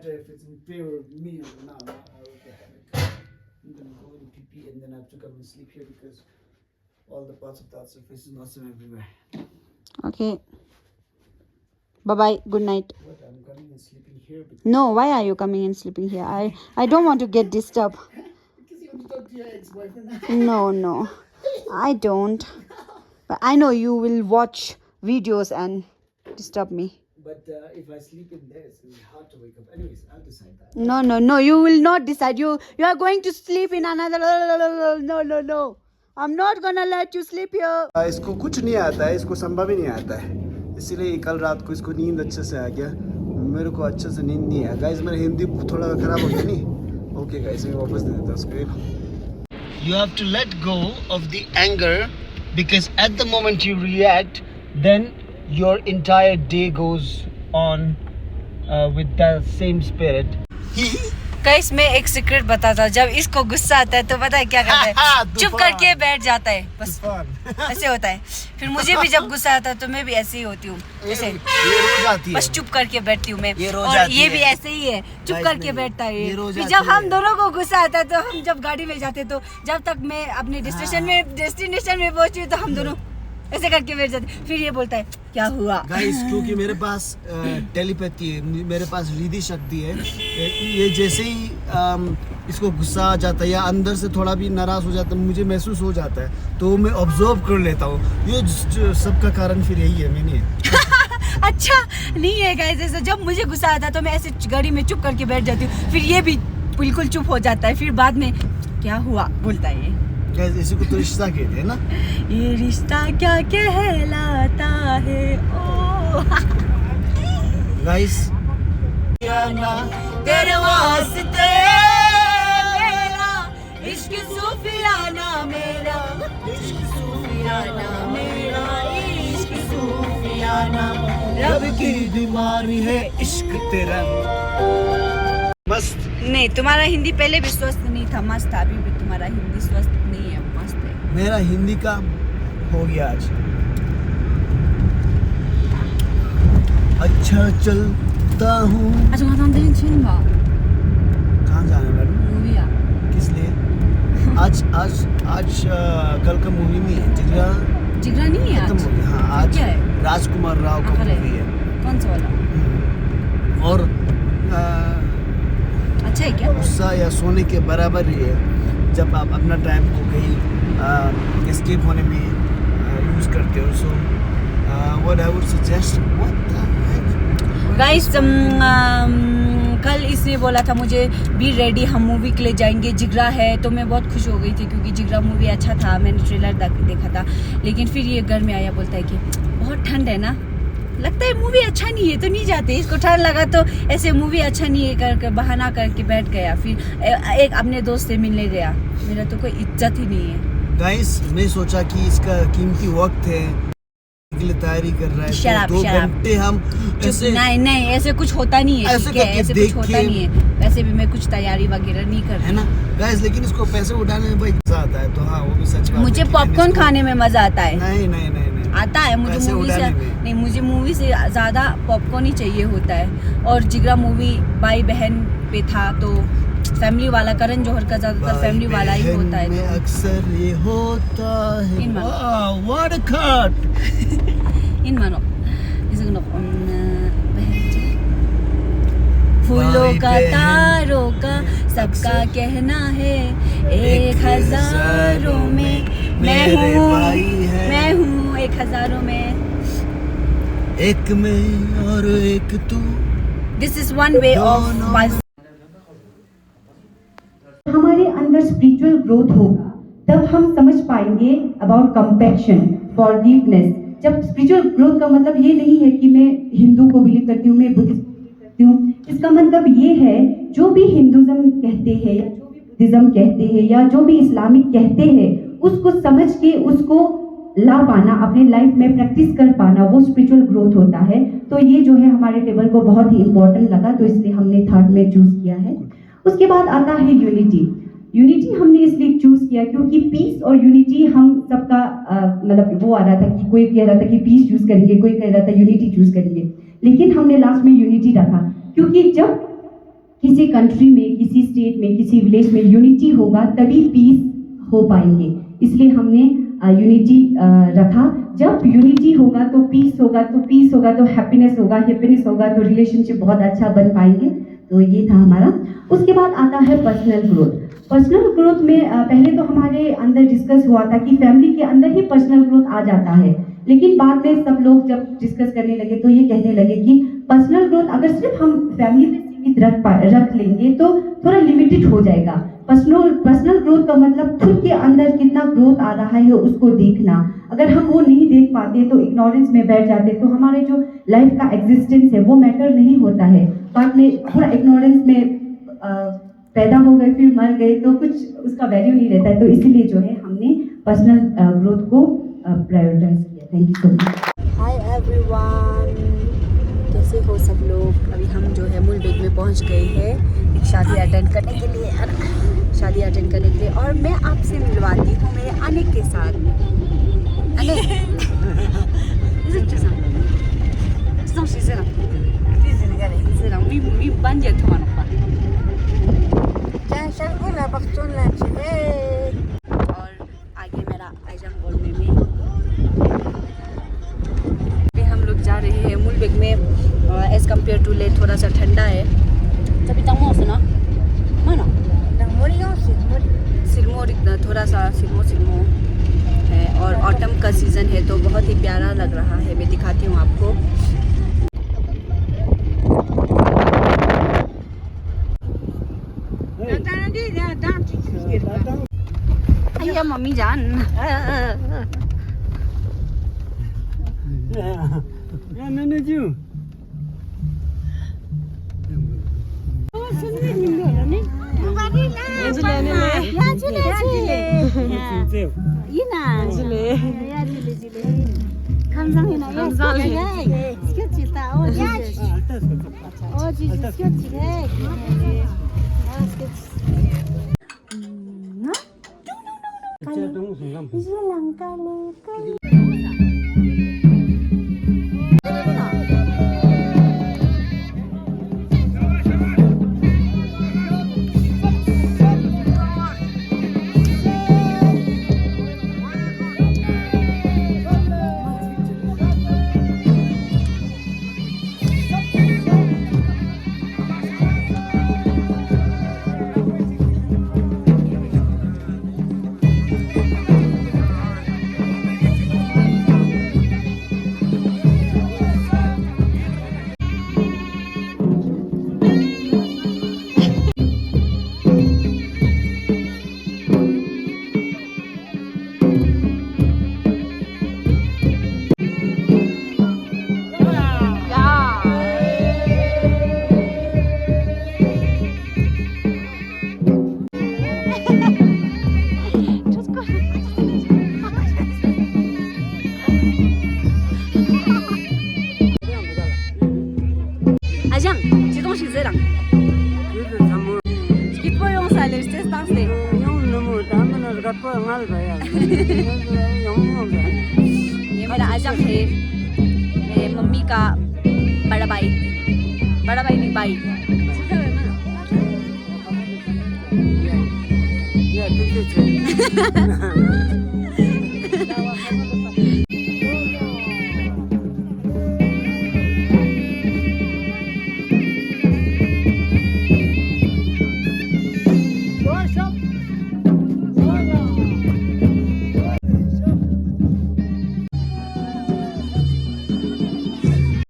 matter if it's in fear of me or not. I will get that. I'm gonna go to pee and then I have to come and sleep here because all the parts of that surface is awesome everywhere. Okay. Bye bye. Good night. What? I'm coming and sleeping here because No, why are you coming and sleeping here? I don't want to get disturbed. because you want to talk to your ex-boyfriend. No. I don't. But I know you will watch videos and disturb me. But if I sleep in there, it's gonna be hard to wake up. Anyways, I'll decide that. No. You will not decide. You are going to sleep in another. No. I'm not gonna let you sleep here. इसको कुछ नहीं आता है, इसको संभव ही नहीं आता है, इसीलिए कल रात को इसको नींद अच्छे से आ गया, मेरे को अच्छे से नींद नहीं आया। गाइस मेरा हिंदी थोड़ा खराब हो गया नहीं। ओके गाइस मैं वापस दे देता हूँ उसको। You have to let go of the anger because at the moment you react, then your entire day goes on with that same spirit. Guys मैं एक सीक्रेट बताता हूँ, जब इसको गुस्सा आता है तो पता है क्या करता है? चुप करके बैठ जाता है, बस ऐसे होता है। फिर मुझे भी जब गुस्सा आता है तो मैं भी ऐसे ही होती हूँ, ऐसे ये रोज आती है, बस चुप करके बैठती हूँ मैं। और ये भी ऐसे ही है, चुप करके बैठता है। फिर जब हम दोनों को गुस्सा आता है तो हम जब गाड़ी में जाते तो जब तक मैं अपने डेस्टिनेशन में पहुंची हूँ तो हम दोनों ऐसे करके बैठ जाते। फिर ये बोलता है क्या हुआ? गाइस क्योंकि मेरे पास टेलीपैथी है, मेरे पास रीधी शक्ति है। ये जैसे ही इसको गुस्सा आ जाता है या अंदर से थोड़ा भी नाराज हो जाता है, मुझे महसूस हो जाता है, तो मैं ऑब्जर्व कर लेता हूँ। ये सबका कारण फिर यही है, मैं नहीं है। अच्छा नहीं है गाइस, ऐसा जब मुझे गुस्सा आता है तो मैं ऐसे गाड़ी में चुप करके बैठ जाती हूँ, फिर ये भी बिल्कुल चुप हो जाता है। फिर बाद में क्या हुआ बोलता है ये। गाइस इसी को तो रिश्ता कहते हैं ना। ये रिश्ता क्या कहलाता है ओ गाइस तेरे वास्ते मेरा इश्क सूफियाना मेरा, इश्क सूफियाना मेरा, इश्क सूफियाना रब की बीमारी है इश्क तेरा। मस्त नहीं, तुम्हारा हिंदी पहले भी स्वस्थ नहीं था, मस्त था। अभी भी तुम्हारा हिंदी स्वस्थ नहीं है, मस्त है। मेरा हिंदी का हो गया आज। अच्छा चलता हूँ। अच्छा कहाँ जाना मैडम? मूवी आ किस लिए? आज कल का मूवी नहीं है, जिगरा नहीं है आज। हाँ आज क्या है? राजकुमार राव का मूवी है। कौन सा वाला? और अच्छा है क्या? गुस्सा या सोने के बराबर ही है जब आप अपना टाइम को कहीं एस्केप होने में यूज करते हो। So what I would suggest, what the heck guys कल इसने बोला था मुझे बी रेडी, हम मूवी के लिए जाएंगे, जिगरा है। तो मैं बहुत खुश हो गई थी क्योंकि जिगरा मूवी अच्छा था, मैंने ट्रेलर देखा था। लेकिन फिर ये घर में आया, बोलता है कि बहुत ठंड है ना, लगता है मूवी अच्छा नहीं है तो नहीं जाते। इसको ठंड लगा तो ऐसे मूवी अच्छा नहीं है करके बहाना करके बैठ गया। फिर एक अपने दोस्त से मिलने गया, मेरा तो कोई इज्जत ही नहीं है। गाइस मैं सोचा कि इसका कीमती वक्त है, के लिए तैयारी कर रहा है, तो 2 घंटे हम ऐसे नहीं ऐसे कुछ होता नहीं है, ऐसे कुछ होता नहीं है। वैसे भी मैं कुछ तैयारी वगैरह नहीं कर, है ना गाइस। लेकिन इसको पैसे उठाने में भाई मजा आता है, तो हाँ वो भी सच बात है। मुझे पॉपकॉर्न खाने में मजा आता है। नहीं आता है मुझे मूवी से, नहीं मुझे मूवी से ज्यादा पॉपकॉर्न ही चाहिए होता है। और जिगरा मूवी भाई बहन पे था तो फैमिली वाला, करण जौहर का ज्यादातर फैमिली वाला ही होता है। तो अक्सर ये होता है। Wow what a cut. इन मानो फूलों का तारों का सबका कहना है, 1000 में मैं हूँ 1000 में एक में और एक तू। This is one way of हमारे अंदर स्पिरिचुअल ग्रोथ होगा तब हम समझ पाएंगे अबाउट कंपैशन, फॉरगिवनेस। जब स्पिरिचुअल ग्रोथ का मतलब ये नहीं है कि मैं हिंदू को बिलीव करती हूँ, मैं बुद्धिस्ट करती हूँ। इसका मतलब ये है जो भी हिंदुज्म कहते हैं या जो भी बुद्धिज्म कहते हैं या जो भी इस्लामिक कहते हैं, उसको समझ के उसको ला पाना, अपने लाइफ में प्रैक्टिस कर पाना, वो स्पिरिचुअल ग्रोथ होता है। तो ये जो है हमारे टेबल को बहुत ही इंपॉर्टेंट लगा, तो इसलिए हमने थर्ड में चूज किया है। उसके बाद आता है यूनिटी हमने इसलिए चूज किया क्योंकि पीस और यूनिटी हम सबका मतलब वो आ रहा था कि कोई कह रहा था कि पीस चूज करेंगे, कोई कह रहा था यूनिटी चूज करेंगे, लेकिन हमने लास्ट में यूनिटी रखा क्योंकि जब किसी कंट्री में, किसी स्टेट में, किसी विलेज में यूनिटी होगा तभी पीस हो पाएंगे। इसलिए हमने यूनिटी रखा। जब यूनिटी होगा तो पीस होगा, तो पीस होगा तो हैप्पीनेस होगा, हैप्पीनेस होगा तो रिलेशनशिप बहुत अच्छा बन पाएंगे। तो ये था हमारा। उसके बाद आता है पर्सनल ग्रोथ। पर्सनल ग्रोथ में पहले तो हमारे अंदर डिस्कस हुआ था कि फैमिली के अंदर ही पर्सनल ग्रोथ आ जाता है, लेकिन बाद में सब लोग जब डिस्कस करने लगे तो ये कहने लगे कि पर्सनल ग्रोथ अगर सिर्फ हम फैमिली में सीमित रख लेंगे तो थोड़ा लिमिटेड हो जाएगा। पर्सनल ग्रोथ का मतलब खुद के अंदर कितना ग्रोथ आ रहा है उसको देखना। अगर हम वो नहीं देख पाते तो इग्नोरेंस में बैठ जाते, तो हमारे जो लाइफ का एग्जिस्टेंस है वो मैटर नहीं होता है। बाद में पूरा इग्नोरेंस में पैदा हो गए फिर मर गए तो कुछ उसका वैल्यू नहीं रहता है। तो इसीलिए जो है हमने पर्सनल ग्रोथ को प्रायोरिटाइज किया। Thank you so much. Hi everyone, कैसे हो सब लोग। अभी हम जो है मुलबेग में पहुंच गए हैं एक शादी अटेंड करने के लिए, और मैं आपसे मिलवाती हूँ मेरे अनिक के साथ। और आगे मेरा आइजम बोलने में हम लोग जा रहे हैं मुलबेग में। एज कम्पेयर टू ले थोड़ा सा ठंडा है। तभी तमो ना मानो सिलमोर थोड़ा सा सिलमो है, और ऑटम का सीज़न है तो बहुत ही प्यारा लग रहा है। मैं दिखाती हूँ आपको। भैया मम्मी जान Ajang, ce东西这样？Kita pun yang salah, kita stans deh. ये मेरा आजम है, मेरे मम्मी का बड़ा भाई नहीं भाई।